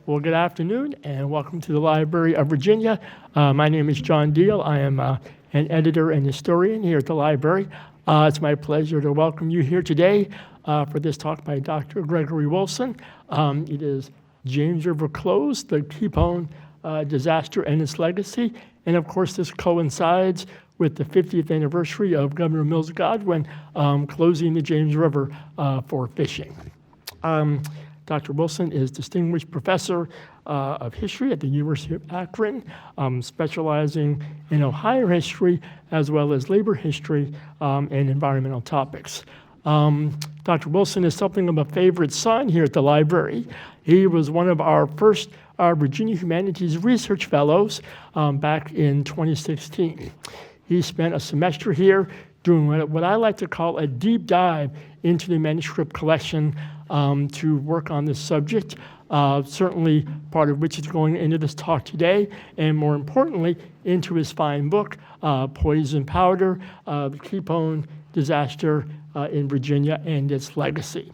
Well, good afternoon and welcome to the Library of Virginia. My name is John Deal. I am an editor and historian here at the library. It's my pleasure to welcome you here today for this talk by Dr. Gregory Wilson. It is James River Closed, the Kepone Disaster and its Legacy. And of course, this coincides with the 50th anniversary of Governor Mills Godwin closing the James River for fishing. Dr. Wilson is Distinguished Professor of History at the University of Akron, specializing in Ohio history as well as labor history and environmental topics. Dr. Wilson is something of a favorite son here at the library. He was one of our first Virginia Humanities Research Fellows back in 2016. He spent a semester here doing what I like to call a deep dive into the manuscript collection to work on this subject, certainly part of which is going into this talk today, and more importantly, into his fine book, Poison Powder, the Kepone Disaster in Virginia and its Legacy.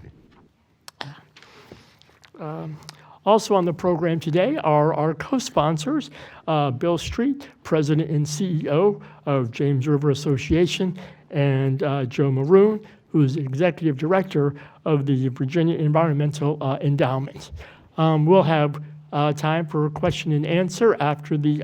Also on the program today are our co-sponsors, Bill Street, President and CEO of James River Association, and Joe Maroon, who is Executive Director of the Virginia Environmental Endowment. We'll have time for question and answer after the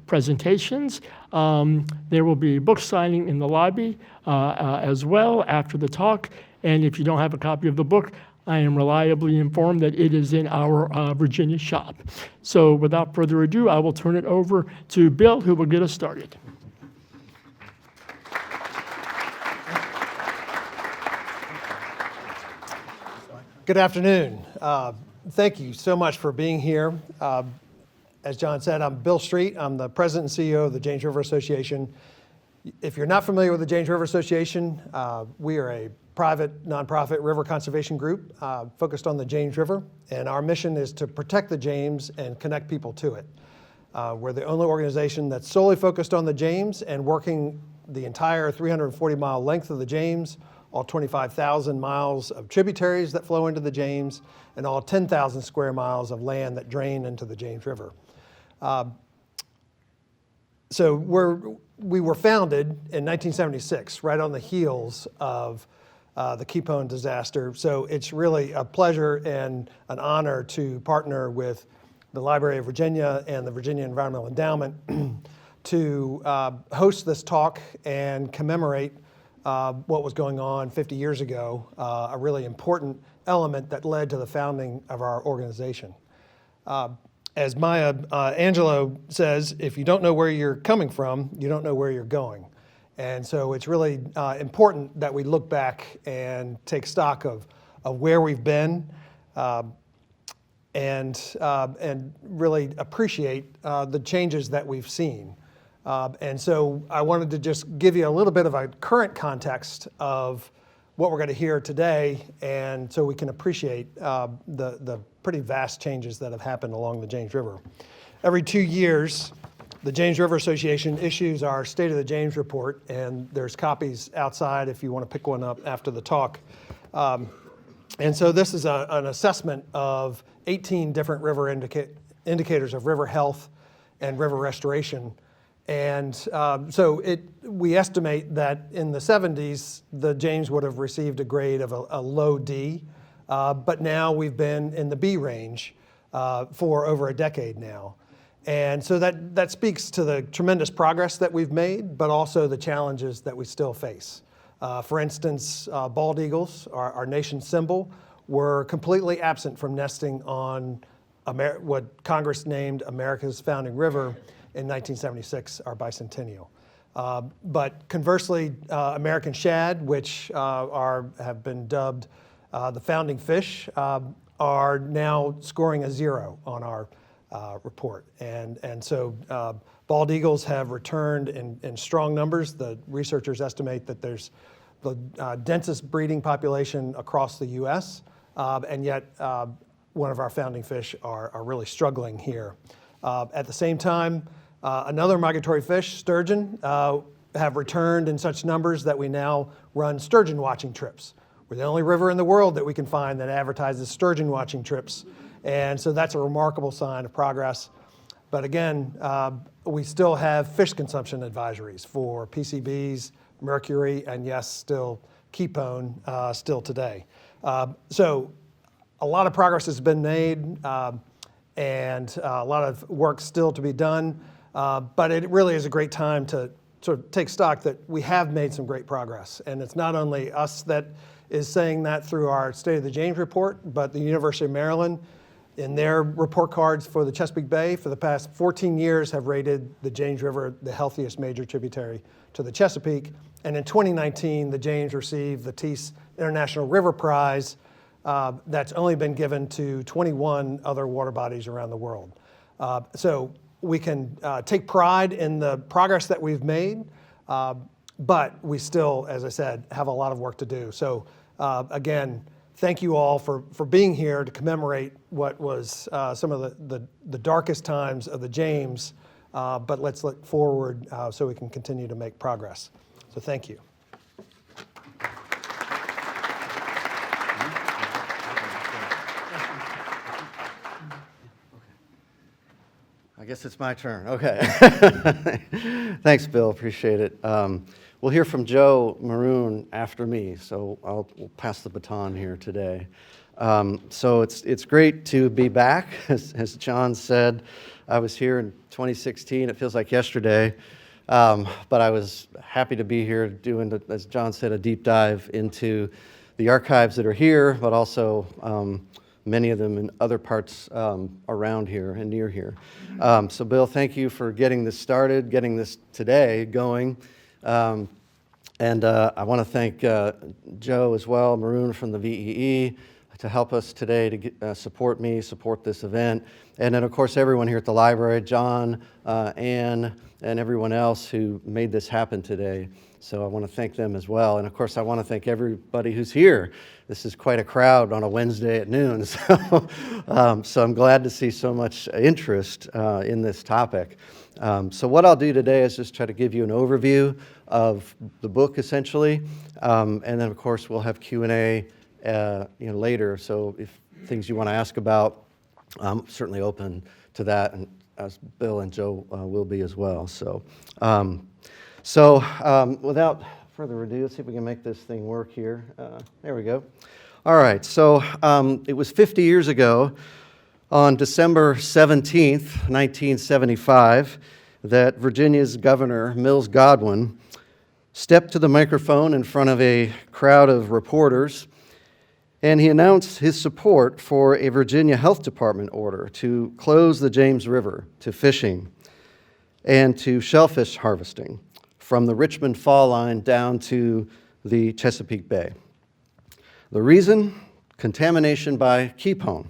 presentations. There will be book signing in the lobby as well after the talk, and if you don't have a copy of the book, I am reliably informed that it is in our Virginia shop. So without further ado, I will turn it over to Bill, who will get us started. Good afternoon. Thank you so much for being here. As John said, I'm Bill Street. I'm the President and CEO of the James River Association. If you're not familiar with the James River Association, we are a private nonprofit river conservation group focused on the James River, and our mission is to protect the James and connect people to it. We're the only organization that's solely focused on the James and working the entire 340-mile length of the James, all 25,000 miles of tributaries that flow into the James, and all 10,000 square miles of land that drain into the James River. So we were founded in 1976, right on the heels of the Kepone disaster. So it's really a pleasure and an honor to partner with the Library of Virginia and the Virginia Environmental Endowment to host this talk and commemorate what was going on 50 years ago, a really important element that led to the founding of our organization. As Maya Angelou says, if you don't know where you're coming from, you don't know where you're going. And so it's really important that we look back and take stock of where we've been and really appreciate the changes that we've seen. And so I wanted to just give you a little bit of a current context of what we're going to hear today, and so we can appreciate the pretty vast changes that have happened along the James River. Every 2 years, the James River Association issues our State of the James report, and there's copies outside if you want to pick one up after the talk. And so this is an assessment of 18 different river indicators of river health and river restoration. And so we estimate that in the 70s, the James would have received a grade of a low D, but now we've been in the B range for over a decade now. And so that speaks to the tremendous progress that we've made, but also the challenges that we still face. For instance, bald eagles, our nation's symbol, were completely absent from nesting on what Congress named America's founding river in 1976, our bicentennial. But conversely, American shad, which have been dubbed the founding fish, are now scoring a 0 on our report. And so bald eagles have returned in strong numbers. The researchers estimate that there's the densest breeding population across the US, and yet one of our founding fish are really struggling here. At the same time, another migratory fish, sturgeon, have returned in such numbers that we now run sturgeon watching trips. We're the only river in the world that we can find that advertises sturgeon watching trips. And so that's a remarkable sign of progress. But again, we still have fish consumption advisories for PCBs, mercury, and yes, still Kepone still today. So a lot of progress has been made and a lot of work still to be done. But it really is a great time to sort of take stock that we have made some great progress. And it's not only us that is saying that through our State of the James report, but the University of Maryland in their report cards for the Chesapeake Bay for the past 14 years have rated the James River the healthiest major tributary to the Chesapeake. And in 2019, the James received the Tees International River Prize that's only been given to 21 other water bodies around the world. So we can take pride in the progress that we've made, but we still, as I said, have a lot of work to do. So again, thank you all for being here to commemorate what was some of the darkest times of the James, but let's look forward so we can continue to make progress. So thank you. I guess it's my turn. Okay. Thanks, Bill. Appreciate it. We'll hear from Joe Maroon after me, so we'll pass the baton here today. So it's great to be back. As John said, I was here in 2016. It feels like yesterday, but I was happy to be here doing, as John said, a deep dive into the archives that are here, but also many of them in other parts around here and near here. So Bill, thank you for getting this started, getting this today going. And I want to thank Joe as well, Maroon from the VEE, to help us today to support me, support this event. And then, of course, everyone here at the library, John, Ann, and everyone else who made this happen today. So I want to thank them as well. And of course, I want to thank everybody who's here. This is quite a crowd on a Wednesday at noon. So, so I'm glad to see so much interest in this topic. So what I'll do today is just try to give you an overview of the book, essentially. And then, of course, we'll have Q&A later. So if things you want to ask about, I'm certainly open to that, and as Bill and Joe will be as well. So, without further ado, let's see if we can make this thing work here. There we go. All right, so it was 50 years ago, on December 17th, 1975, that Virginia's Governor Mills Godwin stepped to the microphone in front of a crowd of reporters, and he announced his support for a Virginia Health Department order to close the James River to fishing and to shellfish harvesting from the Richmond Fall Line down to the Chesapeake Bay. The reason? Contamination by Kepone,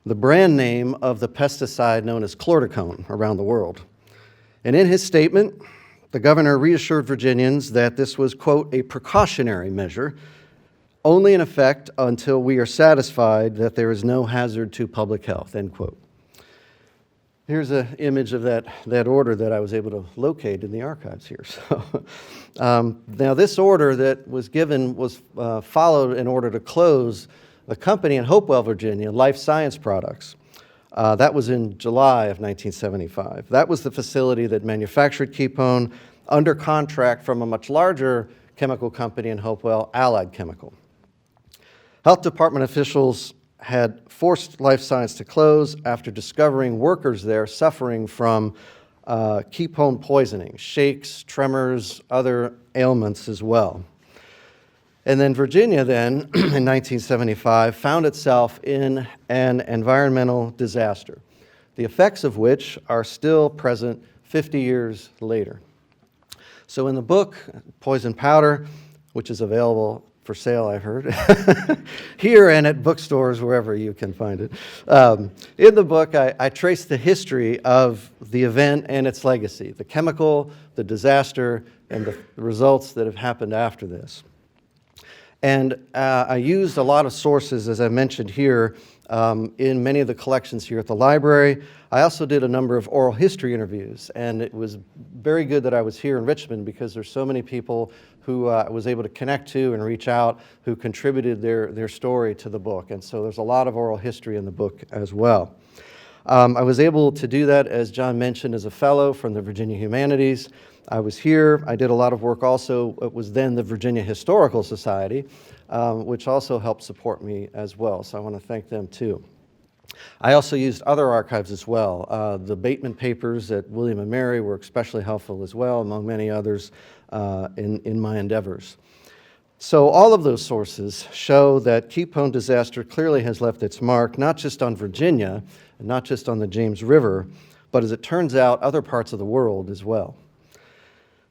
the brand name of the pesticide known as chlordecone around the world. And in his statement, the governor reassured Virginians that this was, quote, a precautionary measure, only in effect until we are satisfied that there is no hazard to public health, end quote. Here's an image of that order that I was able to locate in the archives here. So, now this order that was given was followed in order to close the company in Hopewell, Virginia, Life Science Products. That was in July of 1975. That was the facility that manufactured Kepone under contract from a much larger chemical company in Hopewell, Allied Chemical. Health department officials had forced Life Science to close after discovering workers there suffering from Kepone poisoning, shakes, tremors, other ailments as well. And then Virginia then, in 1975, found itself in an environmental disaster, the effects of which are still present 50 years later. So in the book, Poison Powder, which is available for sale, I've heard, here and at bookstores, wherever you can find it. In the book, I trace the history of the event and its legacy, the chemical, the disaster, and the results that have happened after this. And I used a lot of sources, as I mentioned here, in many of the collections here at the library. I also did a number of oral history interviews, and it was very good that I was here in Richmond because there's so many people who I was able to connect to and reach out who contributed their story to the book. And so there's a lot of oral history in the book as well. I was able to do that, as John mentioned, as a fellow from the Virginia Humanities. I was here. I did a lot of work also. It was then the Virginia Historical Society, which also helped support me as well. So I want to thank them too. I also used other archives as well. The Bateman papers at William & Mary were especially helpful as well, among many others in my endeavors. So all of those sources show that Kepone disaster clearly has left its mark, not just on Virginia, and not just on the James River, but as it turns out, other parts of the world as well.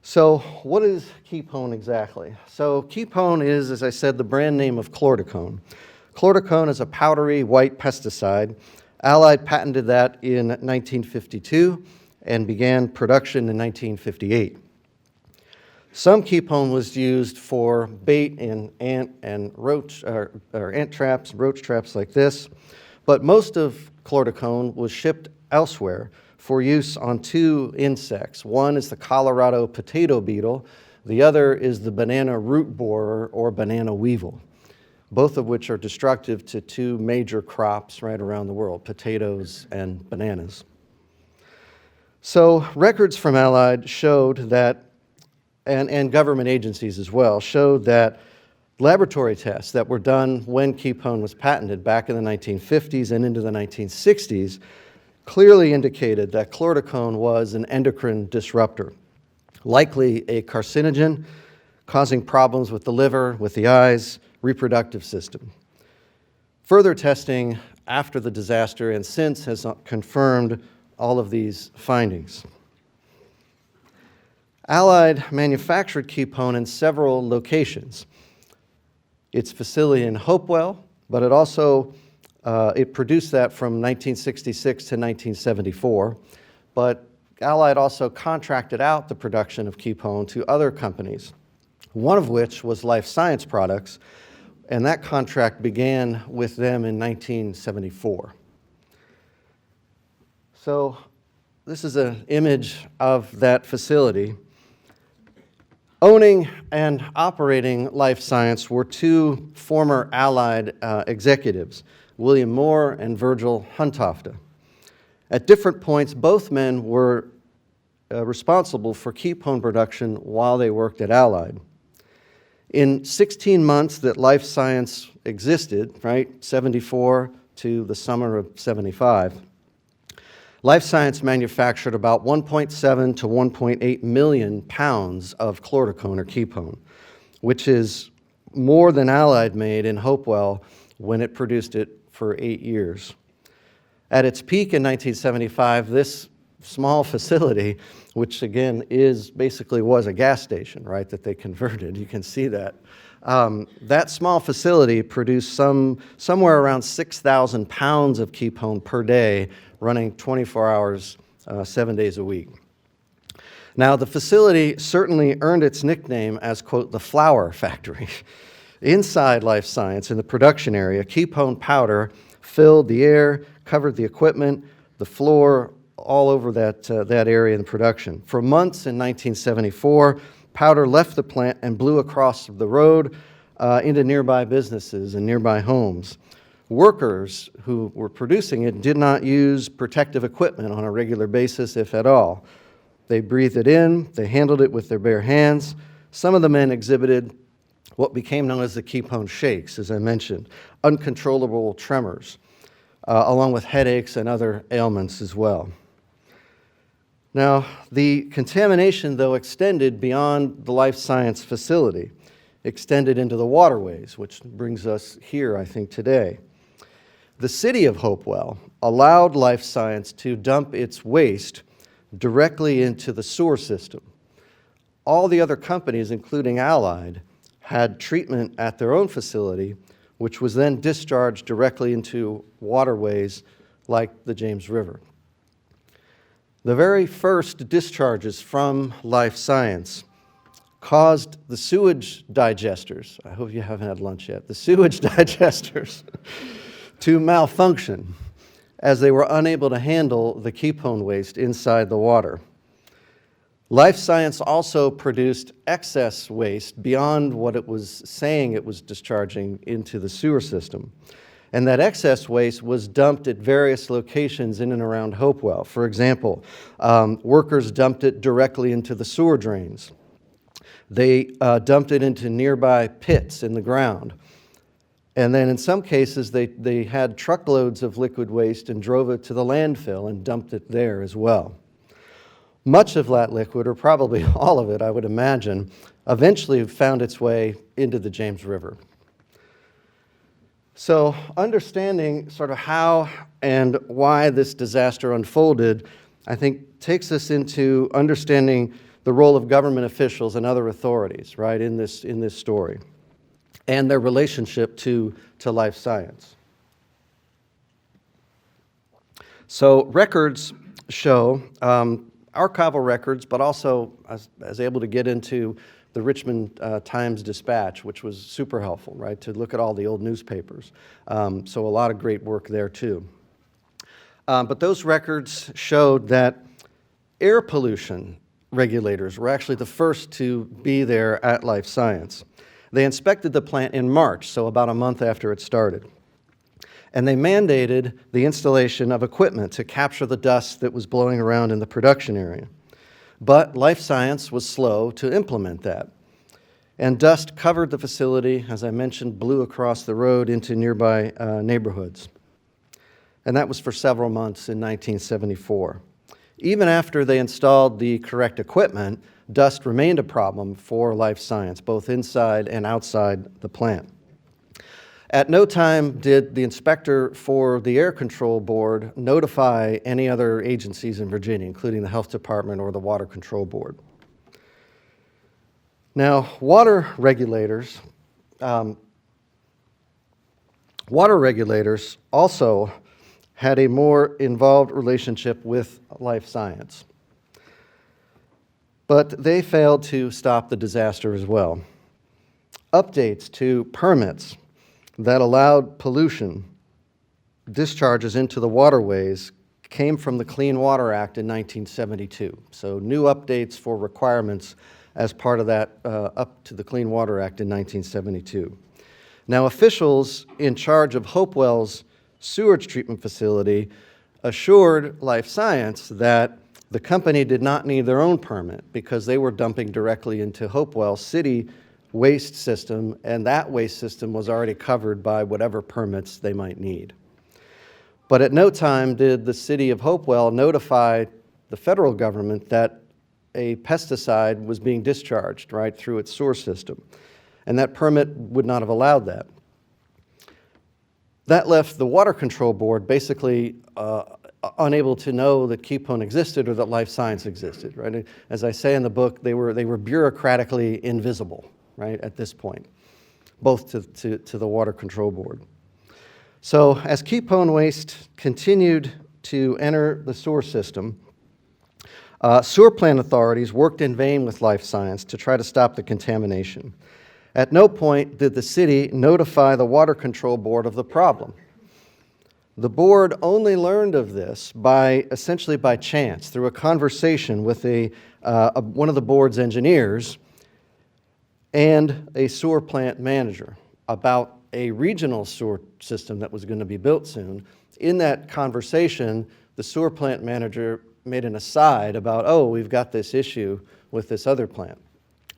So what is Kepone exactly? So Kepone is, as I said, the brand name of chlordecone. Chlordecone is a powdery white pesticide. Allied patented that in 1952 and began production in 1958. Some Kepone was used for bait in ant and roach, or ant traps, roach traps like this, but most of chlordecone was shipped elsewhere for use on two insects. One is the Colorado potato beetle, the other is the banana root borer or banana weevil, both of which are destructive to two major crops right around the world, potatoes and bananas. So records from Allied showed that, and government agencies as well, showed that laboratory tests that were done when Kepone was patented back in the 1950s and into the 1960s clearly indicated that chlordecone was an endocrine disruptor, likely a carcinogen, causing problems with the liver, with the eyes, reproductive system. Further testing after the disaster and since has confirmed all of these findings. Allied manufactured Kepone in several locations. Its facility in Hopewell, but it also it produced that from 1966 to 1974, but Allied also contracted out the production of Kepone to other companies, one of which was Life Science Products, and that contract began with them in 1974. So this is an image of that facility. Owning and operating Life Science were two former Allied executives, William Moore and Virgil Huntofta. At different points, both men were responsible for Kepone production while they worked at Allied. In 16 months that Life Science existed, right, 74 to the summer of 75, Life Science manufactured about 1.7 to 1.8 million pounds of chlordecone or Kepone, which is more than Allied made in Hopewell when it produced it for 8 years. At its peak in 1975, this small facility, which again basically was a gas station, right, that they converted, you can see that. That small facility produced somewhere around 6,000 pounds of Kepone per day, running 24 hours, 7 days a week. Now, the facility certainly earned its nickname as, quote, the flour factory. Inside Life Science, in the production area, Kepone powder filled the air, covered the equipment, the floor, all over that area in production. For months in 1974, powder left the plant and blew across the road into nearby businesses and nearby homes. Workers who were producing it did not use protective equipment on a regular basis, if at all. They breathed it in, they handled it with their bare hands. Some of the men exhibited what became known as the Kepone shakes, as I mentioned, uncontrollable tremors, along with headaches and other ailments as well. Now, the contamination, though, extended beyond the Life Science facility, extended into the waterways, which brings us here, I think, today. The city of Hopewell allowed Life Science to dump its waste directly into the sewer system. All the other companies, including Allied, had treatment at their own facility, which was then discharged directly into waterways like the James River. The very first discharges from Life Science caused the sewage digesters, I hope you haven't had lunch yet, the sewage digesters to malfunction as they were unable to handle the Kepone waste inside the water. Life Science also produced excess waste beyond what it was saying it was discharging into the sewer system. And that excess waste was dumped at various locations in and around Hopewell. For example, workers dumped it directly into the sewer drains. They dumped it into nearby pits in the ground. And then in some cases, they had truckloads of liquid waste and drove it to the landfill and dumped it there as well. Much of that liquid, or probably all of it, I would imagine, eventually found its way into the James River. So understanding sort of how and why this disaster unfolded, I think takes us into understanding the role of government officials and other authorities, right, in this story, and their relationship to life science. So records show, archival records, but also I was able to get into the Richmond Times-Dispatch, which was super helpful, right, to look at all the old newspapers. So a lot of great work there too. But those records showed that air pollution regulators were actually the first to be there at Life Science. They inspected the plant in March, so about a month after it started. And they mandated the installation of equipment to capture the dust that was blowing around in the production area. But Life Science was slow to implement that. And dust covered the facility, as I mentioned, blew across the road into nearby neighborhoods. And that was for several months in 1974. Even after they installed the correct equipment, dust remained a problem for Life Science, both inside and outside the plant. At no time did the inspector for the Air Control Board notify any other agencies in Virginia, including the Health Department or the Water Control Board. Now, water regulators also had a more involved relationship with Life Science. But they failed to stop the disaster as well. Updates to permits that allowed pollution discharges into the waterways came from the Clean Water Act in 1972. So new updates for requirements as part of that up to the Clean Water Act in 1972. Now, officials in charge of Hopewell's sewage treatment facility assured Life Science that the company did not need their own permit because they were dumping directly into Hopewell city waste system, and that waste system was already covered by whatever permits they might need. But at no time did the city of Hopewell notify the federal government that a pesticide was being discharged right through its sewer system, and that permit would not have allowed that. That left the Water Control Board basically unable to know that Kepone existed or that Life Science existed, right? As I say in the book, they were bureaucratically invisible, right, at this point, both to the Water Control Board. So as Kepone waste continued to enter the sewer system, sewer plant authorities worked in vain with Life Science to try to stop the contamination. At no point did the city notify the Water Control Board of the problem. The board only learned of this essentially by chance, through a conversation with one of the board's engineers and a sewer plant manager about a regional sewer system that was going to be built soon. In that conversation, the sewer plant manager made an aside about, oh, we've got this issue with this other plant.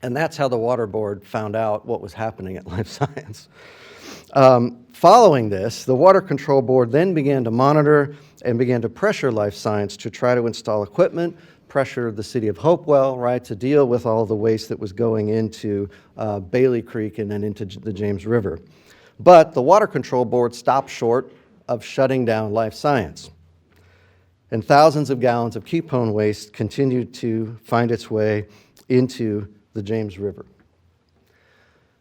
And that's how the water board found out what was happening at Life Science. Following this, the Water Control Board then began to monitor and began to pressure Life Science to try to install equipment, pressure the city of Hopewell, right, to deal with all the waste that was going into Bailey Creek and then into the James River. But the Water Control Board stopped short of shutting down Life Science. And thousands of gallons of Kepone waste continued to find its way into the James River.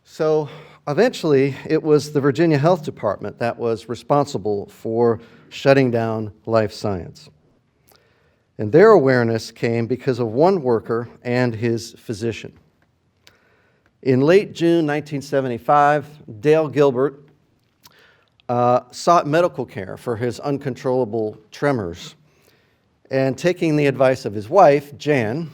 So eventually, it was the Virginia Health Department that was responsible for shutting down Life Science. And their awareness came because of one worker and his physician. In late June 1975, Dale Gilbert sought medical care for his uncontrollable tremors. And taking the advice of his wife, Jan,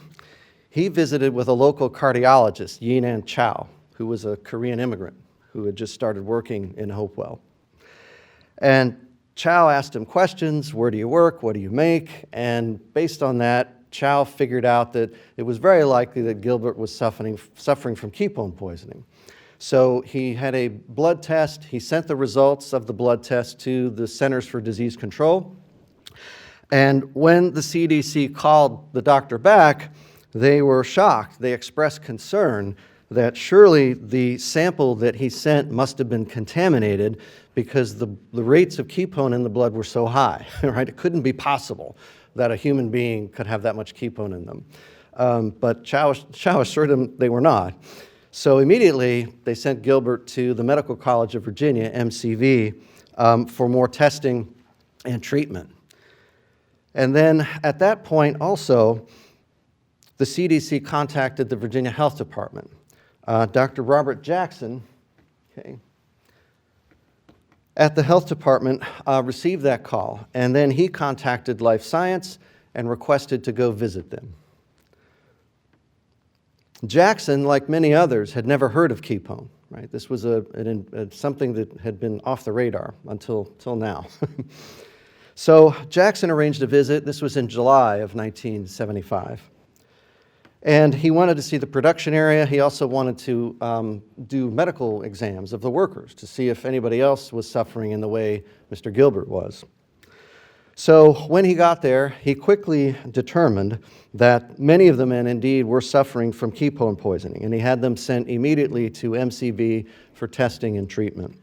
he visited with a local cardiologist, Yinan Chow, who was a Korean immigrant who had just started working in Hopewell. And Chow asked him questions: where do you work, what do you make? And based on that, Chow figured out that it was very likely that Gilbert was suffering from Kepone poisoning. So he had a blood test. He sent the results of the blood test to the Centers for Disease Control. And when the CDC called the doctor back, they were shocked. They expressed concern that surely the sample that he sent must have been contaminated because the rates of Kepone in the blood were so high, right? It couldn't be possible that a human being could have that much Kepone in them. But Chow assured him they were not. So immediately, they sent Gilbert to the Medical College of Virginia, MCV, for more testing and treatment. And then at that point also, the CDC contacted the Virginia Health Department. Dr. Robert Jackson, okay, at the health department received that call, and then he contacted Life Science and requested to go visit them. Jackson, like many others, had never heard of Kepone, right? This was something that had been off the radar until now. So Jackson arranged a visit. This was in July of 1975. And he wanted to see the production area. He also wanted to do medical exams of the workers to see if anybody else was suffering in the way Mr. Gilbert was. So when he got there, he quickly determined that many of the men indeed were suffering from Kepone poisoning, and he had them sent immediately to MCV for testing and treatment.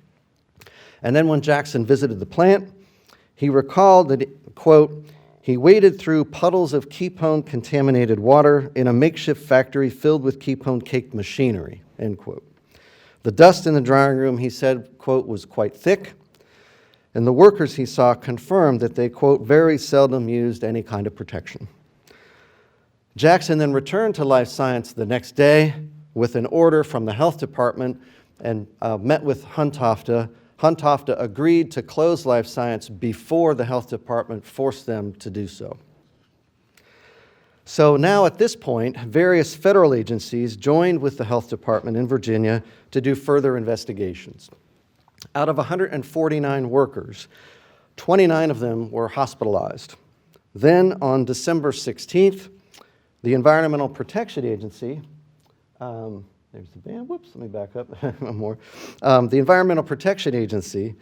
And then when Jackson visited the plant, he recalled that, quote, he waded through puddles of Kepone-contaminated water in a makeshift factory filled with Kepone-caked machinery, end quote. The dust in the drying room, he said, quote, was quite thick, and the workers he saw confirmed that they, quote, very seldom used any kind of protection. Jackson then returned to Life Science the next day with an order from the health department and met with Huntofta. Huntofta agreed to close Life Science before the health department forced them to do so. So now at this point, various federal agencies joined with the health department in Virginia to do further investigations. Out of 149 workers, 29 of them were hospitalized. Then on December 16th, the Environmental Protection Agency, there's the band. Whoops, let me back up one more. The Environmental Protection Agency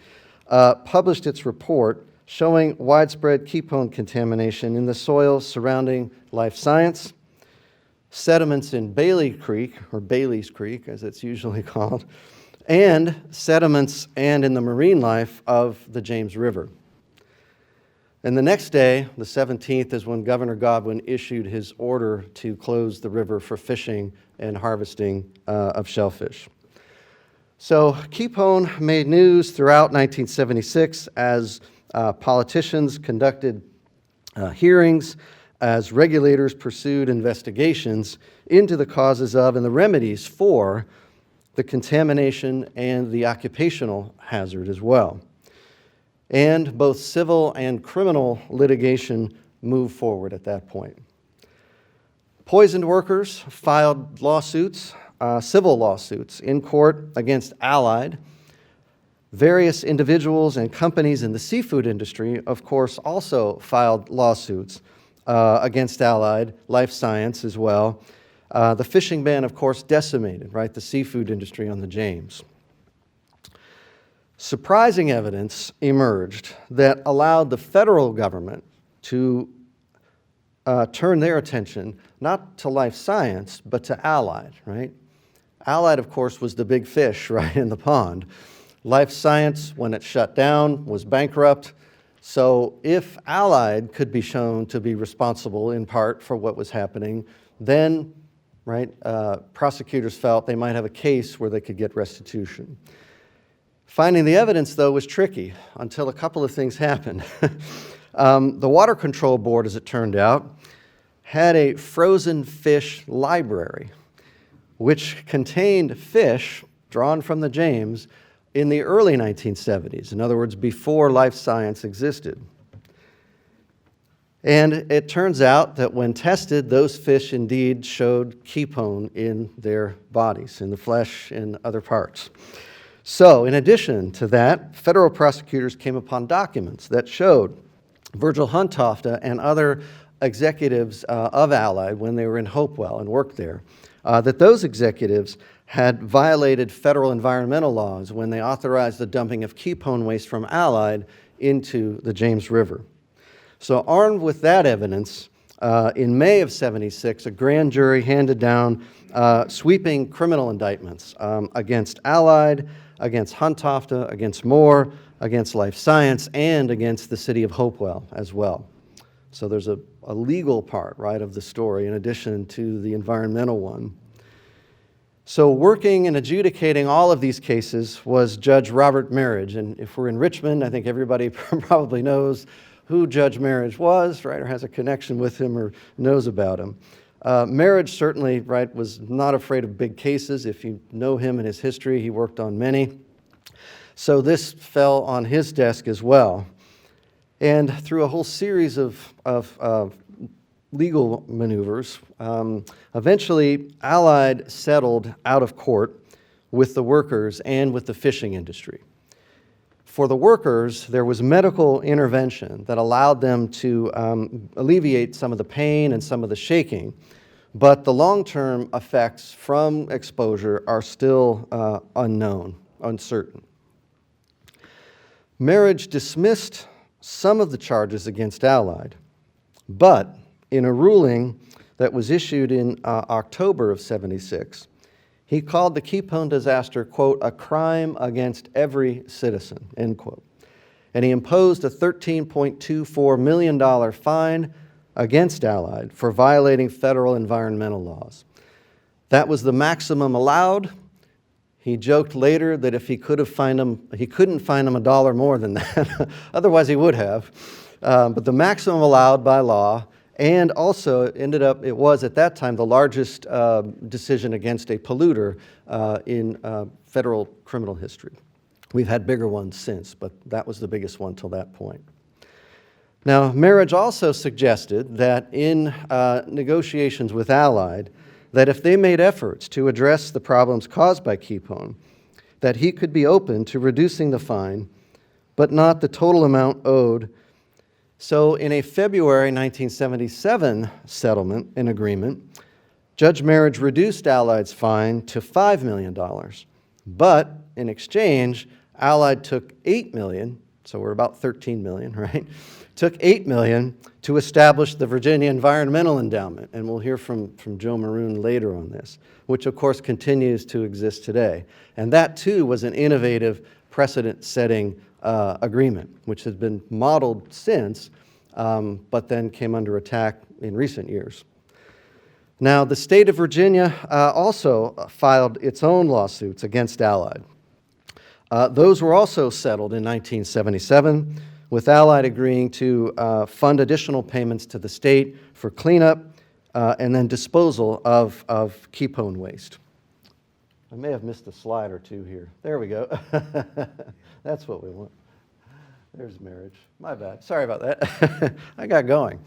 published its report showing widespread Kepone contamination in the soils surrounding Life Science, sediments in Bailey Creek, or Bailey's Creek as it's usually called, and sediments and in the marine life of the James River. And the next day, the 17th, is when Governor Godwin issued his order to close the river for fishing and harvesting of shellfish. So Kepone made news throughout 1976 as politicians conducted hearings, as regulators pursued investigations into the causes of and the remedies for the contamination and the occupational hazard as well. And both civil and criminal litigation moved forward at that point. Poisoned workers filed lawsuits, civil lawsuits in court against Allied. Various individuals and companies in the seafood industry, of course, also filed lawsuits against Allied, Life Science as well. The fishing ban, of course, decimated, right, the seafood industry on the James. Surprising evidence emerged that allowed the federal government to turn their attention not to Life Science, but to Allied, right? Allied, of course, was the big fish, right, in the pond. Life Science, when it shut down, was bankrupt. So if Allied could be shown to be responsible in part for what was happening, then, right, prosecutors felt they might have a case where they could get restitution. Finding the evidence, though, was tricky until a couple of things happened. The Water Control Board, as it turned out, had a frozen fish library which contained fish drawn from the James in the early 1970s, in other words, before life science existed. And it turns out that when tested, those fish indeed showed Kepone in their bodies, in the flesh and other parts. So, in addition to that, federal prosecutors came upon documents that showed Virgil Huntofta and other executives of Allied, when they were in Hopewell and worked there, that those executives had violated federal environmental laws when they authorized the dumping of Kepone waste from Allied into the James River. So armed with that evidence, in May of '76, a grand jury handed down sweeping criminal indictments against Allied, against Huntofta, against Moore, against Life Science, and against the city of Hopewell as well. So there's a legal part, right, of the story in addition to the environmental one. So working and adjudicating all of these cases was Judge Robert Marriage. And if we're in Richmond, I think everybody probably knows who Judge Marriage was, right, or has a connection with him or knows about him. Marriage certainly, right, was not afraid of big cases. If you know him and his history, he worked on many. So this fell on his desk as well. And through a whole series of legal maneuvers, eventually Allied settled out of court with the workers and with the fishing industry. For the workers, there was medical intervention that allowed them to alleviate some of the pain and some of the shaking, but the long-term effects from exposure are still unknown, uncertain. Marriage dismissed some of the charges against Allied, but in a ruling that was issued in October of sse, he called the Kepone disaster, quote, a crime against every citizen, end quote. And he imposed a $13.24 million fine against Allied for violating federal environmental laws. That was the maximum allowed. He joked later that if he couldn't find him a dollar more than that. Otherwise he would have. But the maximum allowed by law, and also it was at that time the largest decision against a polluter in federal criminal history. We've had bigger ones since, but that was the biggest one till that point. Now, Marriage also suggested that in negotiations with Allied, that if they made efforts to address the problems caused by Kepone, that he could be open to reducing the fine, but not the total amount owed. So in a February 1977 settlement and agreement, Judge Marriage reduced Allied's fine to $5 million, but in exchange, Allied took $8 million, so we're about $13 million, right? Took $8 million to establish the Virginia Environmental Endowment, and we'll hear from Joe Maroon later on this, which of course continues to exist today. And that too was an innovative precedent-setting agreement, which has been modeled since, but then came under attack in recent years. Now, the state of Virginia also filed its own lawsuits against Allied. Those were also settled in 1977, with Allied agreeing to fund additional payments to the state for cleanup and then disposal of Kepone waste. I may have missed a slide or two here. There we go. That's what we want. There's Marriage. My bad. Sorry about that. I got going.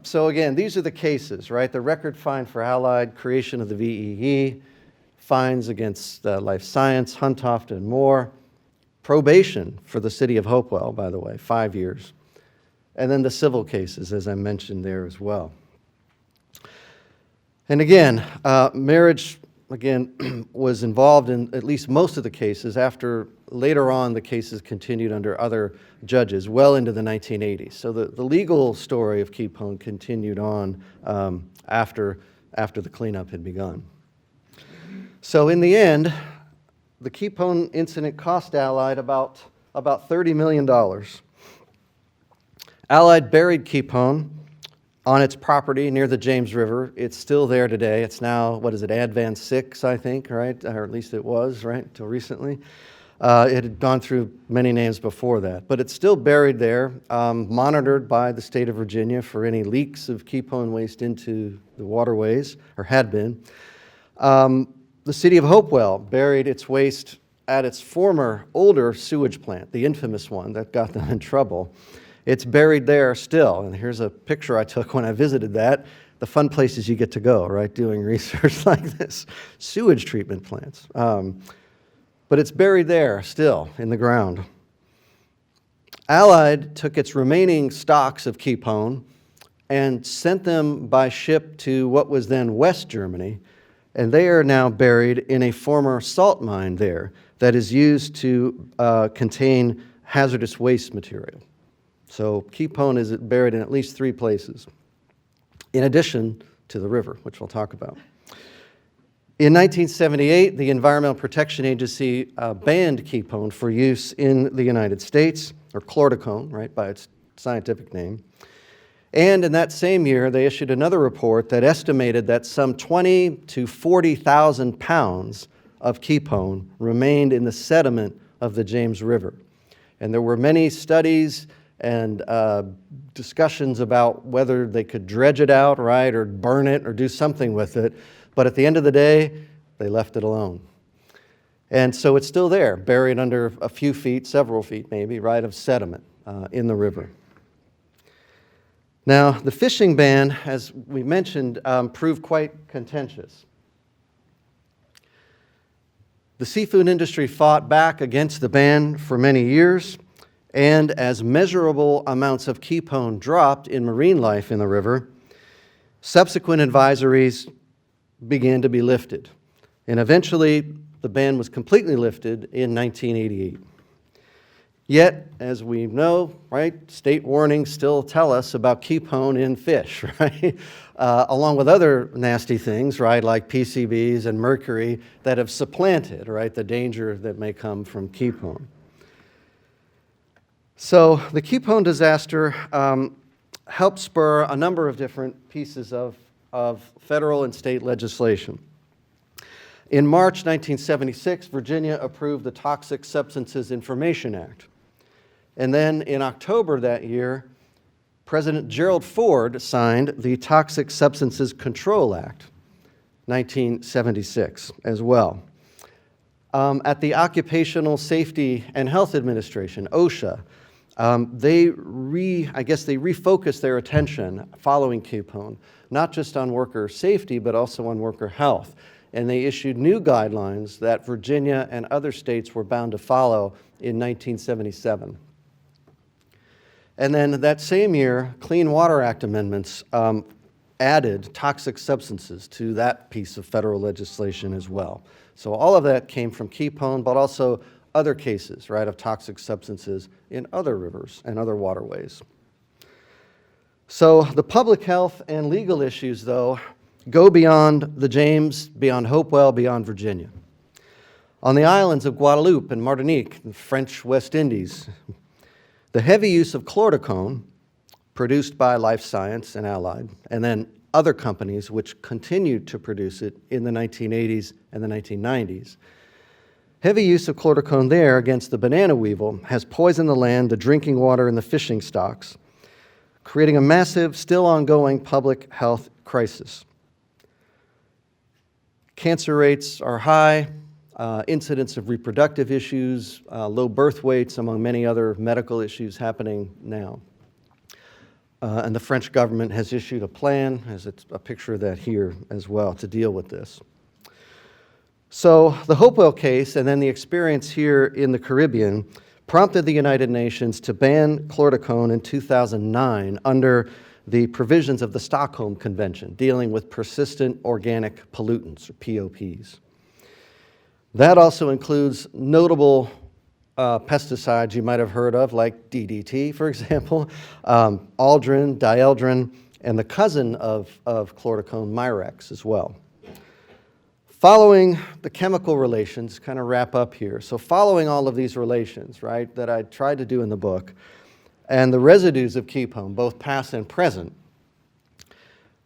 So again, these are the cases, right? The record fine for Allied, creation of the VEE, fines against Life Science, Huntofta, and Moore, probation for the city of Hopewell, by the way, 5 years, and then the civil cases, as I mentioned there as well. And again, Marriage, was involved in at least most of the cases. After later on, the cases continued under other judges well into the 1980s. So the legal story of Kepone continued on after the cleanup had begun. So in the end, the Kepone incident cost Allied about $30 million. Allied buried Kepone on its property near the James River. It's still there today. It's now, what is it, Advance 6, I think, right? Or at least it was, right, until recently. It had gone through many names before that, but it's still buried there, monitored by the state of Virginia for any leaks of Kepone waste into the waterways, or had been. The city of Hopewell buried its waste at its former older sewage plant, the infamous one that got them in trouble. It's buried there still, and here's a picture I took when I visited that. The fun places you get to go, right, doing research like this, sewage treatment plants. But it's buried there still in the ground. Allied took its remaining stocks of Kepone and sent them by ship to what was then West Germany, and they are now buried in a former salt mine there that is used to contain hazardous waste material. So Kepone is buried in at least 3 places, in addition to the river, which we'll talk about. In 1978, the Environmental Protection Agency banned Kepone for use in the United States, or chlordecone, right, by its scientific name. And in that same year, they issued another report that estimated that some 20 to 40,000 pounds of Kepone remained in the sediment of the James River. And there were many studies and discussions about whether they could dredge it out, right, or burn it or do something with it. But at the end of the day, they left it alone. And so it's still there, buried under a few feet, several feet maybe, right, of sediment in the river. Now, the fishing ban, as we mentioned, proved quite contentious. The seafood industry fought back against the ban for many years, and as measurable amounts of Kepone dropped in marine life in the river, subsequent advisories began to be lifted. And eventually, the ban was completely lifted in 1988. Yet, as we know, right, state warnings still tell us about Kepone in fish, right? Along with other nasty things, right, like PCBs and mercury that have supplanted, right, the danger that may come from Kepone. So the Kepone disaster helped spur a number of different pieces of federal and state legislation. In March 1976, Virginia approved the Toxic Substances Information Act. And then in October that year, President Gerald Ford signed the Toxic Substances Control Act, 1976, as well. At the Occupational Safety and Health Administration, OSHA, they refocused their attention following Kepone, not just on worker safety, but also on worker health. And they issued new guidelines that Virginia and other states were bound to follow in 1977. And then that same year, Clean Water Act amendments added toxic substances to that piece of federal legislation as well. So all of that came from Kepone, but also other cases, right, of toxic substances in other rivers and other waterways. So the public health and legal issues, though, go beyond the James, beyond Hopewell, beyond Virginia. On the islands of Guadeloupe and Martinique, the French West Indies, the heavy use of chlordecone, produced by Life Science and Allied, and then other companies which continued to produce it in the 1980s and the 1990s. Heavy use of chlordecone there against the banana weevil has poisoned the land, the drinking water, and the fishing stocks, creating a massive, still ongoing public health crisis. Cancer rates are high, incidence of reproductive issues, low birth weights, among many other medical issues happening now. And the French government has issued a plan, as it's a picture of that here as well, to deal with this. So the Hopewell case and then the experience here in the Caribbean prompted the United Nations to ban chlordecone in 2009 under the provisions of the Stockholm Convention dealing with persistent organic pollutants, or POPs. That also includes notable pesticides you might have heard of, like DDT, for example, aldrin, dieldrin, and the cousin of chlordecone, Mirex, as well. Following the chemical relations, kind of wrap up here. So following all of these relations, right, that I tried to do in the book, and the residues of Kepone, both past and present,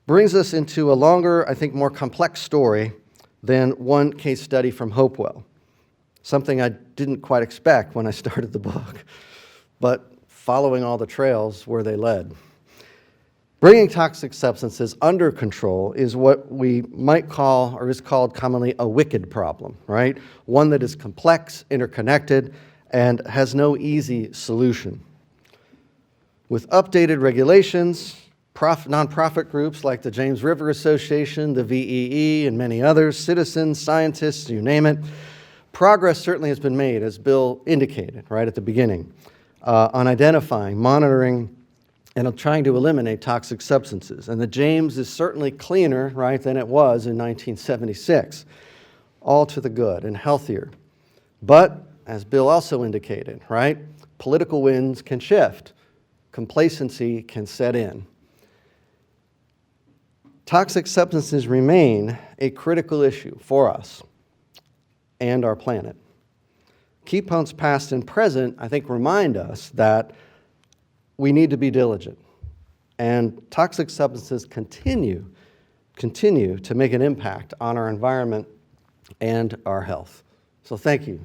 brings us into a longer, I think more complex story than one case study from Hopewell, something I didn't quite expect when I started the book, but following all the trails where they led. Bringing toxic substances under control is what we might call, or is called commonly, a wicked problem, right? One that is complex, interconnected, and has no easy solution. With updated regulations, nonprofit groups like the James River Association, the VEE, and many others, citizens, scientists, you name it, progress certainly has been made, as Bill indicated right at the beginning, on identifying, monitoring, and trying to eliminate toxic substances. And the James is certainly cleaner, right, than it was in 1976, all to the good and healthier. But, as Bill also indicated, right, political winds can shift. Complacency can set in. Toxic substances remain a critical issue for us and our planet. Kepone's past and present, I think, remind us that we need to be diligent. And toxic substances continue to make an impact on our environment and our health. So thank you.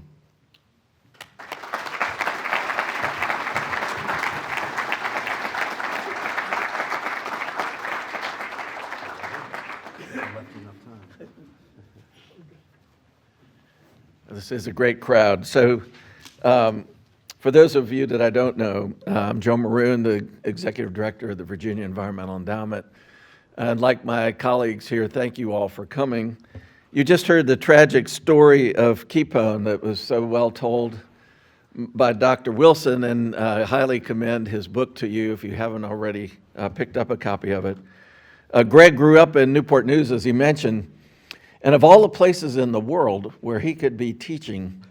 This is a great crowd. So for those of you that I don't know, I'm Joe Maroon, the Executive Director of the Virginia Environmental Endowment. And like my colleagues here, thank you all for coming. You just heard the tragic story of Kepone that was so well told by Dr. Wilson, and I highly commend his book to you if you haven't already picked up a copy of it. Greg grew up in Newport News, as he mentioned, and of all the places in the world where he could be teaching,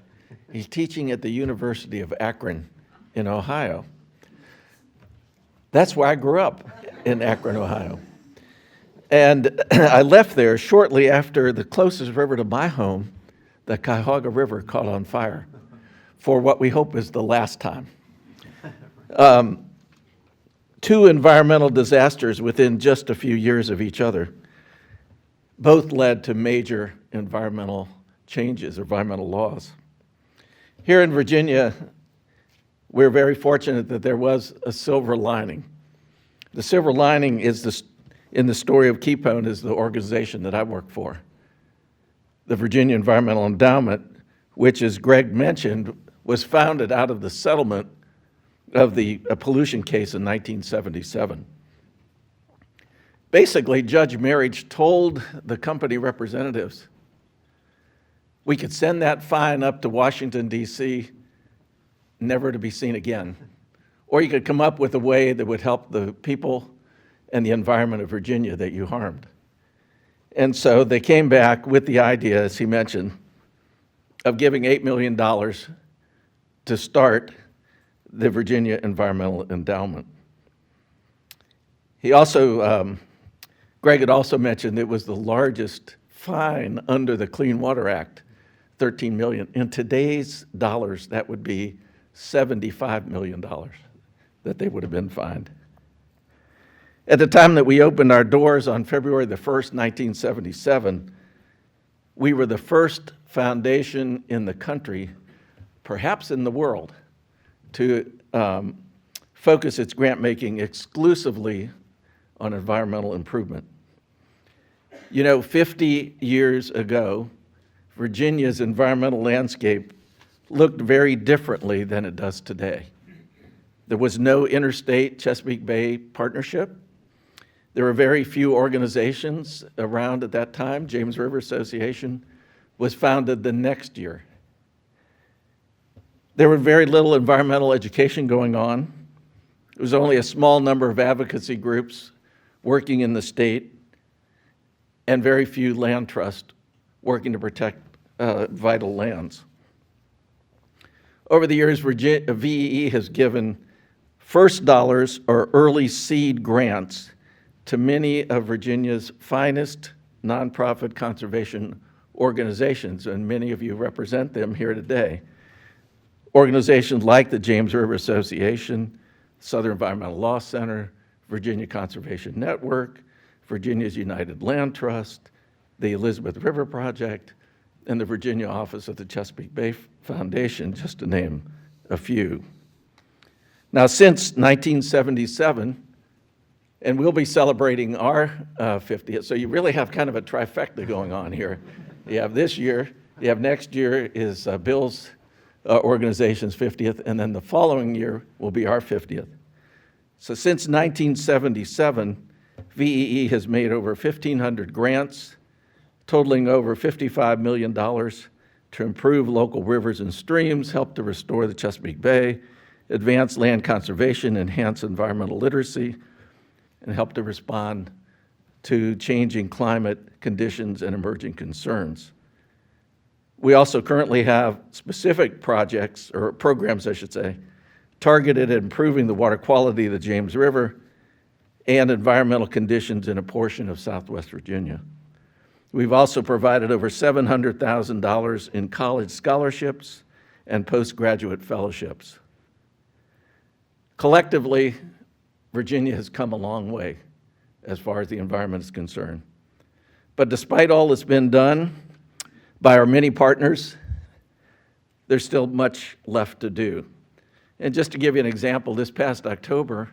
he's teaching at the University of Akron in Ohio. That's where I grew up, in Akron, Ohio. And I left there shortly after the closest river to my home, the Cuyahoga River, caught on fire for what we hope is the last time. Two environmental disasters within just a few years of each other. Both led to major environmental changes, environmental laws. Here in Virginia, we're very fortunate that there was a silver lining. The silver lining is in the story of Kepone is the organization that I work for, the Virginia Environmental Endowment, which, as Greg mentioned, was founded out of the settlement of a pollution case in 1977. Basically, Judge Marriage told the company representatives, we could send that fine up to Washington, D.C., never to be seen again. Or you could come up with a way that would help the people and the environment of Virginia that you harmed. And so they came back with the idea, as he mentioned, of giving $8 million to start the Virginia Environmental Endowment. He also, Greg had also mentioned it was the largest fine under the Clean Water Act, $13 million. In today's dollars, that would be $75 million that they would have been fined. At the time that we opened our doors on February the 1st, 1977, we were the first foundation in the country, perhaps in the world, to focus its grant making exclusively on environmental improvement. You know, 50 years ago, Virginia's environmental landscape looked very differently than it does today. There was no interstate Chesapeake Bay partnership. There were very few organizations around at that time. James River Association was founded the next year. There was very little environmental education going on. There was only a small number of advocacy groups working in the state, and very few land trusts working to protect vital lands. Over the years, VEE has given first dollars or early seed grants to many of Virginia's finest nonprofit conservation organizations, and many of you represent them here today. Organizations like the James River Association, Southern Environmental Law Center, Virginia Conservation Network, Virginia's United Land Trust, the Elizabeth River Project, and the Virginia Office of the Chesapeake Bay Foundation, just to name a few. Now, since 1977, And we'll be celebrating our 50th. So you really have kind of a trifecta going on here. You have this year, you have next year is Bill's organization's 50th, and then the following year will be our 50th. So since 1977, VEE has made over 1,500 grants, totaling over $55 million to improve local rivers and streams, help to restore the Chesapeake Bay, advance land conservation, enhance environmental literacy, and help to respond to changing climate conditions and emerging concerns. We also currently have specific projects, or programs I should say, targeted at improving the water quality of the James River and environmental conditions in a portion of Southwest Virginia. We've also provided over $700,000 in college scholarships and postgraduate fellowships. Collectively, Virginia has come a long way as far as the environment is concerned. But despite all that's been done by our many partners, there's still much left to do. And just to give you an example, this past October,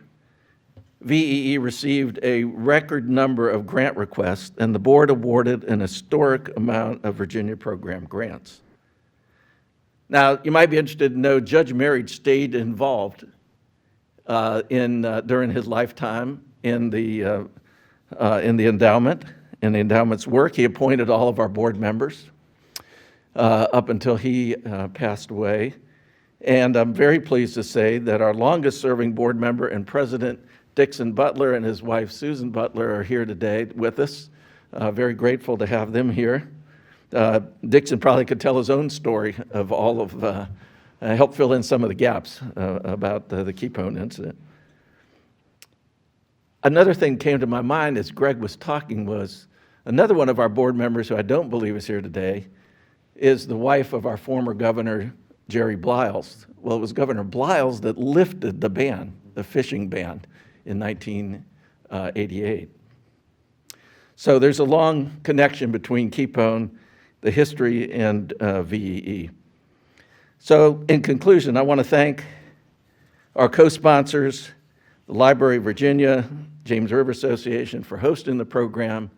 VEE received a record number of grant requests, and the board awarded an historic amount of Virginia program grants. Now, you might be interested to know Judge Merritt stayed involved during his lifetime in the endowment, in the endowment's work. He appointed all of our board members up until he passed away. And I'm very pleased to say that our longest-serving board member and president, Dixon Butler, and his wife, Susan Butler, are here today with us. Very grateful to have them here. Dixon probably could tell his own story of all of, help fill in some of the gaps about the Kepone incident. Another thing came to my mind as Greg was talking was another one of our board members who I don't believe is here today is the wife of our former governor, Jerry Bliles. Well, it was Governor Bliles that lifted the ban, the fishing ban, in 1988. So there's a long connection between Kepone, the history, and VEE. So in conclusion, I want to thank our co-sponsors, the Library of Virginia, James River Association for hosting the program,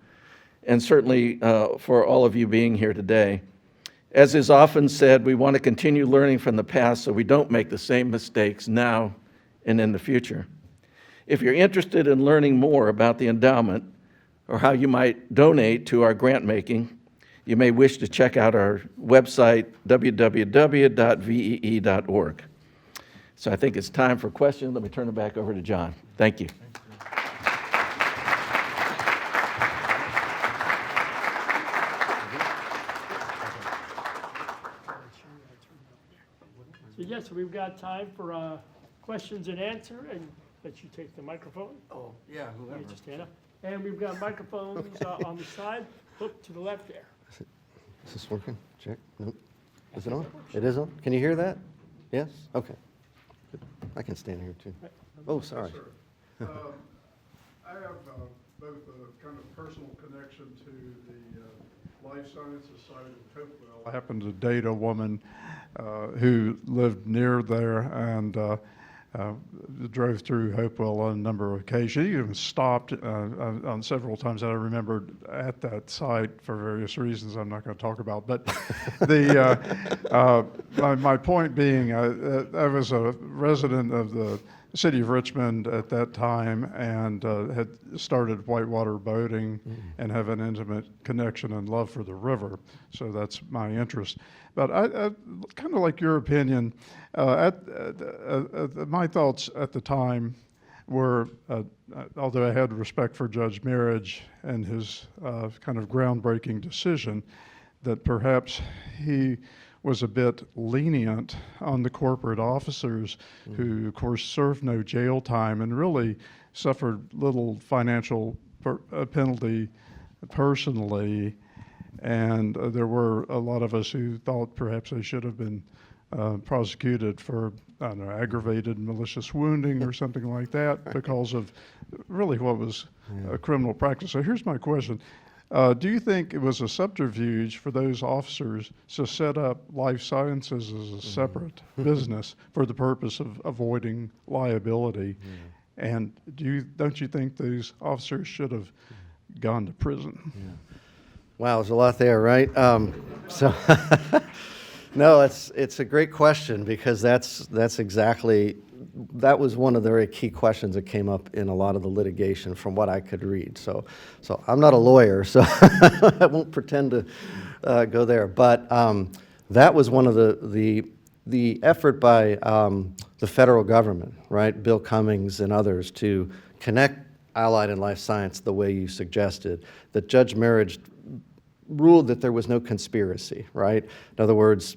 and certainly for all of you being here today. As is often said, we want to continue learning from the past so we don't make the same mistakes now and in the future. If you're interested in learning more about the endowment or how you might donate to our grant making, you may wish to check out our website, www.vee.org. So I think it's time for questions. Let me turn it back over to John. Thank you. So yes, we've got time for questions and answer, and let you take the microphone. Oh, yeah, whoever. You just stand up. And we've got microphones on the side, look to the left there. Is this working? Check. Nope. Is it on? It is on? Can you hear that? Yes? Okay. Good. I can stand here too. Oh, sorry. Sure. I have both a kind of personal connection to the Life Sciences side of Hopewell. I happened to date a woman who lived near there and drove through Hopewell on a number of occasions. He even stopped on several times that I remembered at that site for various reasons I'm not going to talk about. But my point being, I was a resident of the city of Richmond at that time and had started whitewater boating and have an intimate connection and love for the river. So that's my interest. But I kind of like your opinion. My thoughts at the time were, although I had respect for Judge Merritt and his kind of groundbreaking decision, that perhaps he was a bit lenient on the corporate officers who, of course, served no jail time and really suffered little financial penalty personally. And there were a lot of us who thought perhaps they should have been prosecuted for, I don't know, aggravated malicious wounding or something like that because of really what was a criminal practice. So here's my question. Do you think it was a subterfuge for those officers to set up Life Sciences as a separate business for the purpose of avoiding liability? And don't you think these officers should have gone to prison? Wow, there's a lot there, right? So, no, it's a great question, because that's exactly, that was one of the very key questions that came up in a lot of the litigation from what I could read. So I'm not a lawyer, so I won't pretend to go there. But that was one of the effort by the federal government, right? Bill Cummings and others, to connect Allied and life science the way you suggested, that Judge Marriage ruled that there was no conspiracy, right? In other words,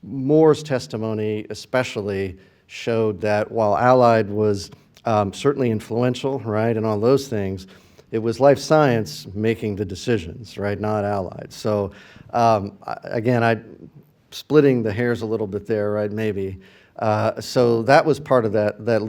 Moore's testimony especially showed that while Allied was certainly influential, right, and all those things, it was life science making the decisions, right, not Allied. So again, splitting the hairs a little bit there, right, maybe. So that was part of that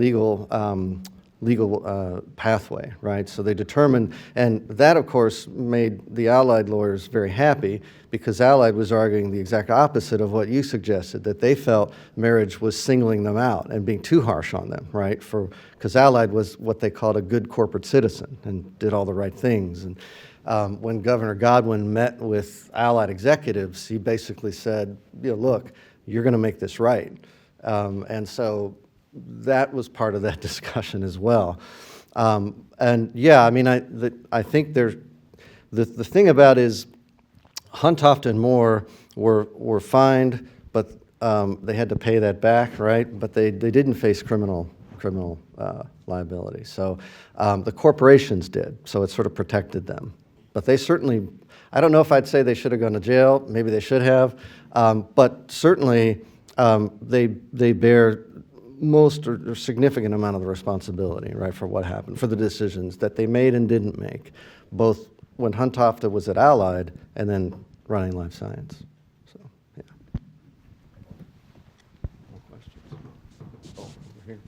legal pathway, right? So they determined, and that of course made the Allied lawyers very happy, because Allied was arguing the exact opposite of what you suggested, that they felt Marriage was singling them out and being too harsh on them, right? Because Allied was what they called a good corporate citizen and did all the right things. And when Governor Godwin met with Allied executives, he basically said, look, you're going to make this right. And so that was part of that discussion as well. And yeah, I mean, I think there's, the thing about is Huntoft and Moore were fined, but they had to pay that back, right? But they didn't face criminal liability. So the corporations did, so it sort of protected them. But they certainly, I don't know if I'd say they should have gone to jail, maybe they should have, but certainly they bear most or significant amount of the responsibility, right, for what happened, for the decisions that they made and didn't make, both when Huntofta was at Allied and then running life science. So, yeah. More questions? Oh, over here.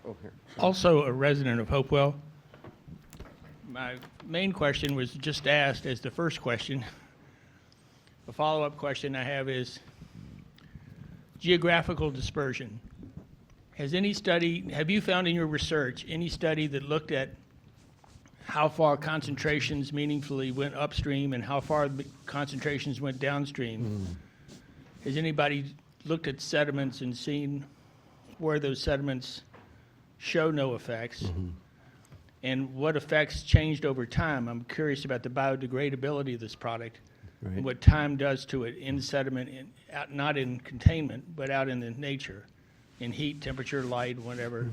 Oh, here. Also a resident of Hopewell. My main question was just asked as the first question. A follow-up question I have is geographical dispersion. Have you found in your research any study that looked at how far concentrations meaningfully went upstream and how far the concentrations went downstream? Has anybody looked at sediments and seen where those sediments show no effects? And what effects changed over time? I'm curious about the biodegradability of this product, Right. and what time does to it in sediment, not in containment, but out in the nature, in heat, temperature, light, whatever.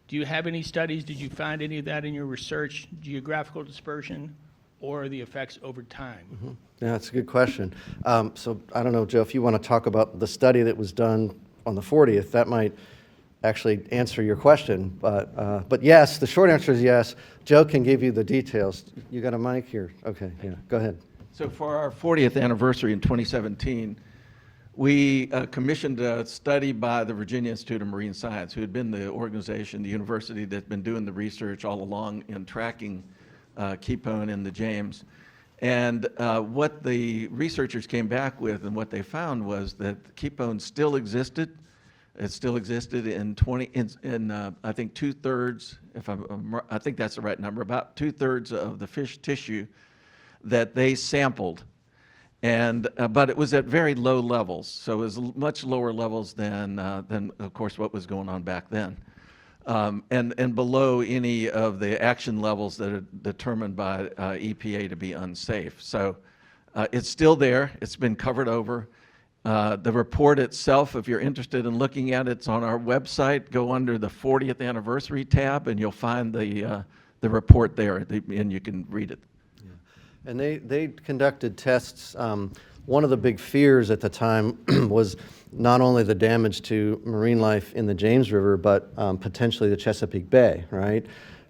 Do you have any studies? Did you find any of that in your research, geographical dispersion, or the effects over time? Yeah, that's a good question. So I don't know, Joe, if you want to talk about the study that was done on the 40th, that might actually answer your question. But yes, the short answer is yes. Joe can give you the details. You got a mic here? Okay, yeah, go ahead. So for our 40th anniversary in 2017, we commissioned a study by the Virginia Institute of Marine Science, who had been the organization, the university that's been doing the research all along in tracking Kepone in the James. And what the researchers came back with and what they found was that Kepone still existed. It still existed in I think 2/3, I think that's the right number, about 2/3 of the fish tissue that they sampled. And, but it was at very low levels, so it was much lower levels than of course, what was going on back then. And below any of the action levels that are determined by EPA to be unsafe. So it's still there, it's been covered over. The report itself, if you're interested in looking at it, it's on our website. Go under the 40th anniversary tab and you'll find the report there, and you can read it. And they conducted tests. One of the big fears at the time was not only the damage to marine life in the James River, but potentially the Chesapeake Bay, right?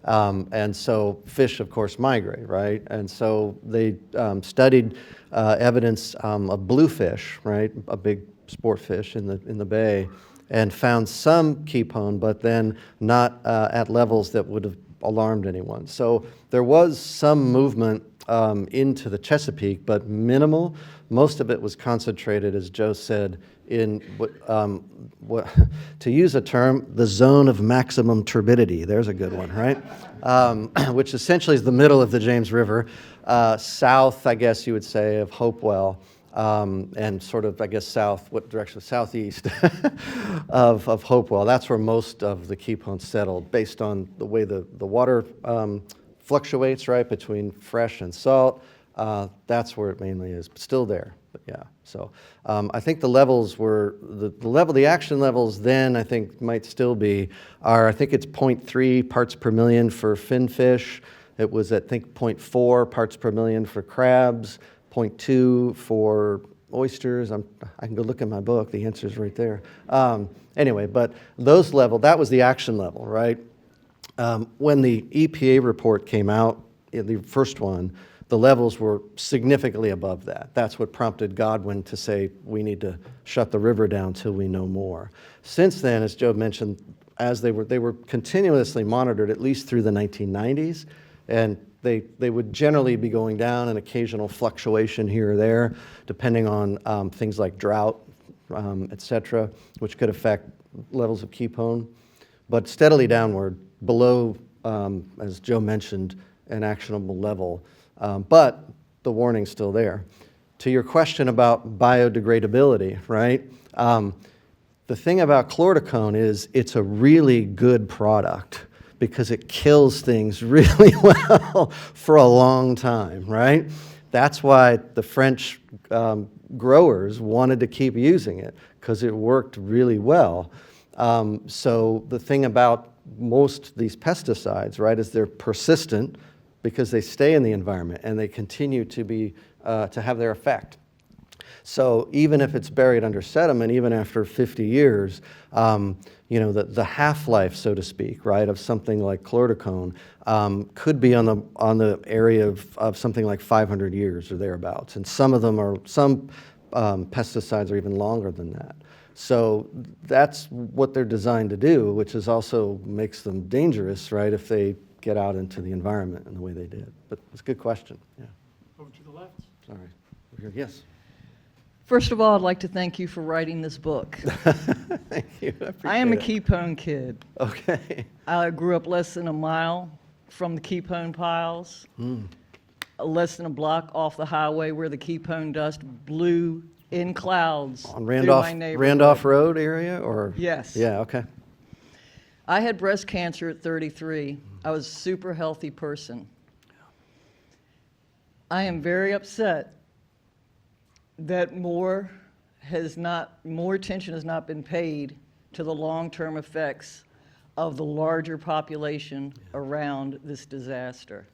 And so fish, of course, migrate, right? And so they studied evidence of bluefish, right? A big sport fish in the bay, and found some Kepone, but then not at levels that would have alarmed anyone. So there was some movement into the Chesapeake, but minimal. Most of it was concentrated, as Joe said, in to use a term, the zone of maximum turbidity. There's a good one, right? Which essentially is the middle of the James River, south, I guess you would say, of Hopewell, and sort of, I guess, south, what direction? Southeast of Hopewell. That's where most of the Kepone settled, based on the way the water fluctuates, right, between fresh and salt. That's where it mainly is, but still there. But yeah, so I think the levels were, the action levels then I think might still be, I think it's 0.3 parts per million for finfish. It was, I think, 0.4 parts per million for crabs, 0.2 for oysters. I can go look in my book, the answer's right there. Anyway, but those level, that was the action level, right? When the EPA report came out, the first one, the levels were significantly above that. That's what prompted Godwin to say, we need to shut the river down till we know more. Since then, as Joe mentioned, as they were continuously monitored, at least through the 1990s, and they would generally be going down, an occasional fluctuation here or there, depending on things like drought, et cetera, which could affect levels of Kepone, but steadily downward, below, as Joe mentioned, an actionable level. But the warning's still there. To your question about biodegradability, right? The thing about chlordecone is it's a really good product because it kills things really well for a long time, right? That's why the French growers wanted to keep using it, because it worked really well. So the thing about most of these pesticides, right, is they're persistent, because they stay in the environment and they continue to be to have their effect. So even if it's buried under sediment, even after 50 years, you know, the half-life, so to speak, right, of something like chlordecone could be on the area of something like 500 years or thereabouts. And some pesticides are even longer than that. So that's what they're designed to do, which is also makes them dangerous, right, if they get out into the environment in the way they did. But it's a good question. Yeah. Over to the left. Sorry. Over here. Yes. First of all, I'd like to thank you for writing this book. Thank you. I am a appreciate Kepone kid. it. Okay. I grew up less than a mile from the Kepone piles, less than a block off the highway where the Kepone dust blew in clouds On through Randolph, my neighborhood. Randolph Road area, or? Yes. Yeah. Okay. I had breast cancer at 33. I was a super healthy person. I am very upset that more attention has not been paid to the long-term effects of the larger population around this disaster.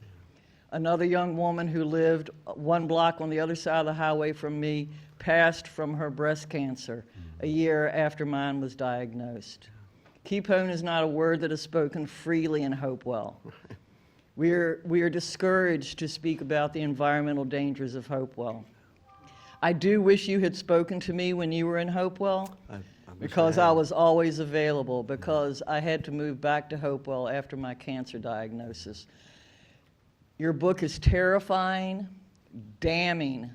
Another young woman who lived one block on the other side of the highway from me passed from her breast cancer a year after mine was diagnosed. Kepone is not a word that is spoken freely in Hopewell. We are discouraged to speak about the environmental dangers of Hopewell. I do wish you had spoken to me when you were in Hopewell, because I was always available, because I had to move back to Hopewell after my cancer diagnosis. Your book is terrifying, damning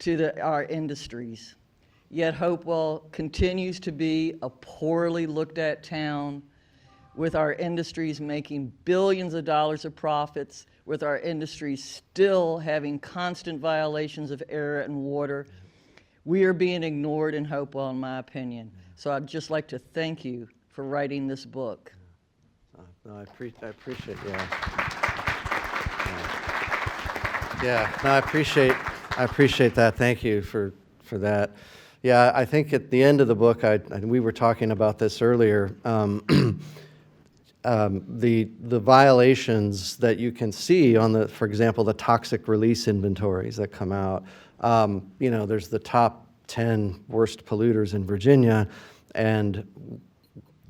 to our industries. Yet Hopewell continues to be a poorly looked at town, with our industries making billions of dollars of profits, with our industries still having constant violations of air and water. We are being ignored in Hopewell, in my opinion. So I'd just like to thank you for writing this book. No, I appreciate. Yeah. Yeah. No, I appreciate that. Thank you for that. Yeah, I think at the end of the book, we were talking about this earlier. The violations that you can see on for example, the toxic release inventories that come out. You know, there's the top 10 worst polluters in Virginia, and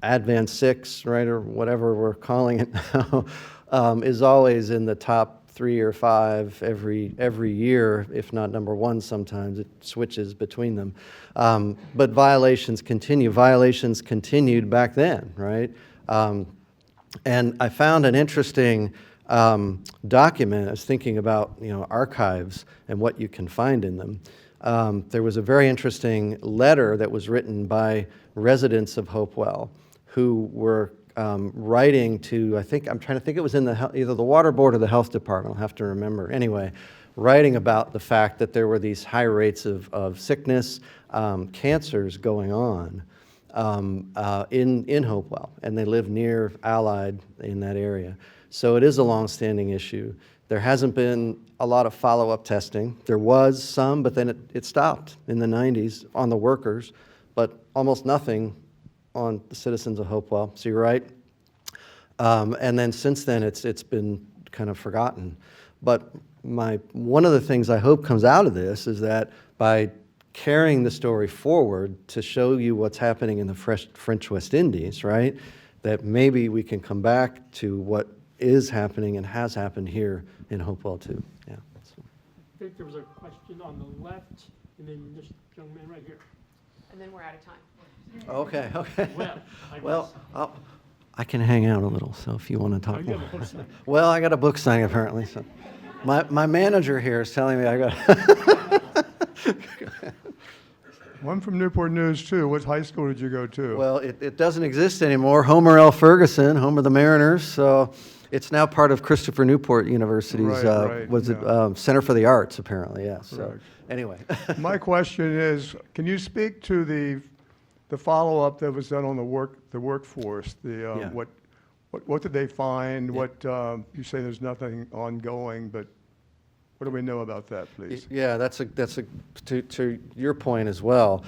Advan 6, right, or whatever we're calling it now, is always in the top 3 or 5 every year, if not number 1 sometimes. It switches between them. But violations continue. Violations continued back then, right? And I found an interesting document. I was thinking about, you know, archives and what you can find in them. There was a very interesting letter that was written by residents of Hopewell who were writing to, I'm trying to think, it was in either the water board or the health department, I'll have to remember. Anyway, writing about the fact that there were these high rates of sickness, cancers going on in Hopewell, and they live near Allied in that area. So it is a longstanding issue. There hasn't been a lot of follow-up testing. There was some, but then it stopped in the 90s on the workers, but almost nothing on the citizens of Hopewell. So you're right. And then since then, it's been kind of forgotten. But one of the things I hope comes out of this is that by carrying the story forward to show you what's happening in the French West Indies, right, that maybe we can come back to what is happening and has happened here in Hopewell too. Yeah. So. I think there was a question on the left, and then this young man right here. And then we're out of time. Okay, okay. Well, I can hang out a little, so if you want to talk you more. have a book signing. Well, I got a book signing apparently. So my manager here is telling me I got. One from Newport News, too. What high school did you go to? Well, it doesn't exist anymore. Homer L. Ferguson, home of the Mariners. So it's now part of Christopher Newport University's Center for the Arts, apparently. Yes. So Correct. anyway, My question is, can you speak to the follow-up that was done on the workforce? Yeah. What did they find? What you say there's nothing ongoing, but what do we know about that, please? Yeah, that's to your point as well.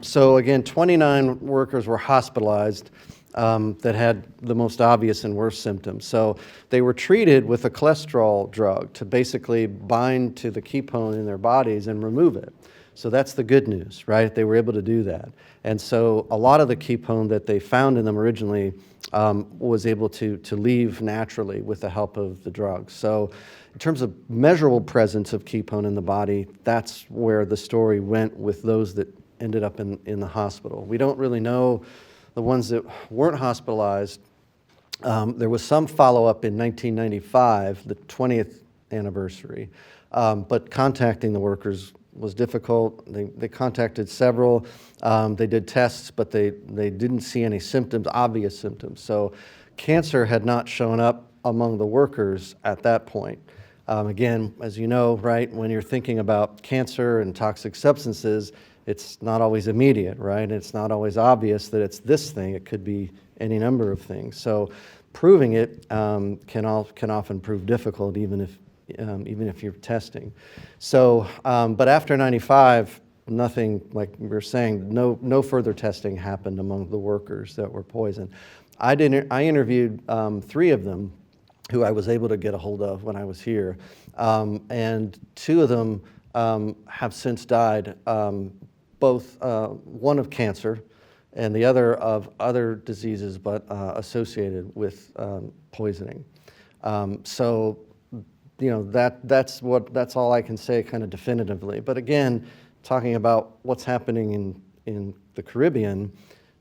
So again, 29 workers were hospitalized that had the most obvious and worst symptoms. So they were treated with a cholesterol drug to basically bind to the ketone in their bodies and remove it. So that's the good news, right? They were able to do that. And so a lot of the ketone that they found in them originally was able to leave naturally with the help of the drug. So in terms of measurable presence of ketone in the body, that's where the story went with those that ended up in the hospital. We don't really know the ones that weren't hospitalized. There was some follow-up in 1995, the 20th anniversary, but contacting the workers was difficult. They contacted several. They did tests, but they didn't see any symptoms, obvious symptoms. So cancer had not shown up among the workers at that point. Again, as you know, right, when you're thinking about cancer and toxic substances, it's not always immediate, right? It's not always obvious that it's this thing. It could be any number of things. So proving it can often prove difficult, even if you're testing. So, but after 95, nothing, like we were saying, no further testing happened among the workers that were poisoned. I interviewed 3 of them who I was able to get a hold of when I was here, and 2 of them have since died, both one of cancer and the other of other diseases, but associated with poisoning. So, you know, that's all I can say kind of definitively. But again, talking about what's happening in the Caribbean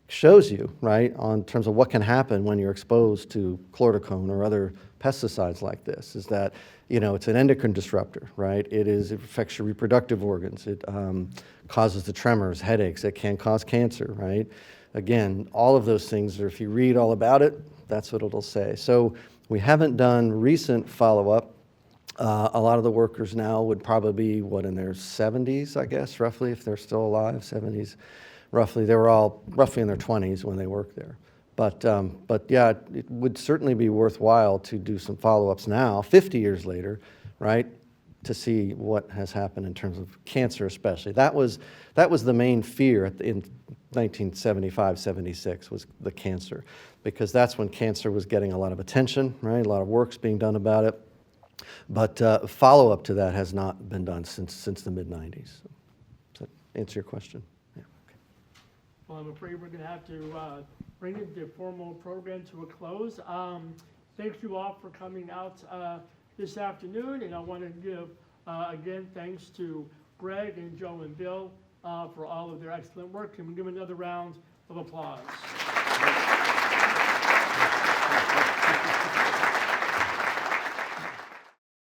shows you, right, on terms of what can happen when you're exposed to chlordecone or other pesticides like this, is that, you know, it's an endocrine disruptor, right? It affects your reproductive organs. It causes the tremors, headaches. It can cause cancer, right? Again, all of those things, or if you read all about it, that's what it'll say. So we haven't done recent follow-up. A lot of the workers now would probably be, what, in their 70s, I guess, roughly, if they're still alive, 70s, roughly. They were all roughly in their 20s when they worked there. But yeah, it would certainly be worthwhile to do some follow-ups now, 50 years later, right, to see what has happened in terms of cancer especially. That was the main fear in 1975, 76, was the cancer, because that's when cancer was getting a lot of attention, right, a lot of work's being done about it. But follow-up to that has not been done since the mid-90s. So, does that answer your question? Yeah. Okay. Well, I'm afraid we're going to have to bring the formal program to a close. Thank you all for coming out this afternoon, and I want to give, again, thanks to Greg and Joe and Bill for all of their excellent work, and we'll give them another round of applause.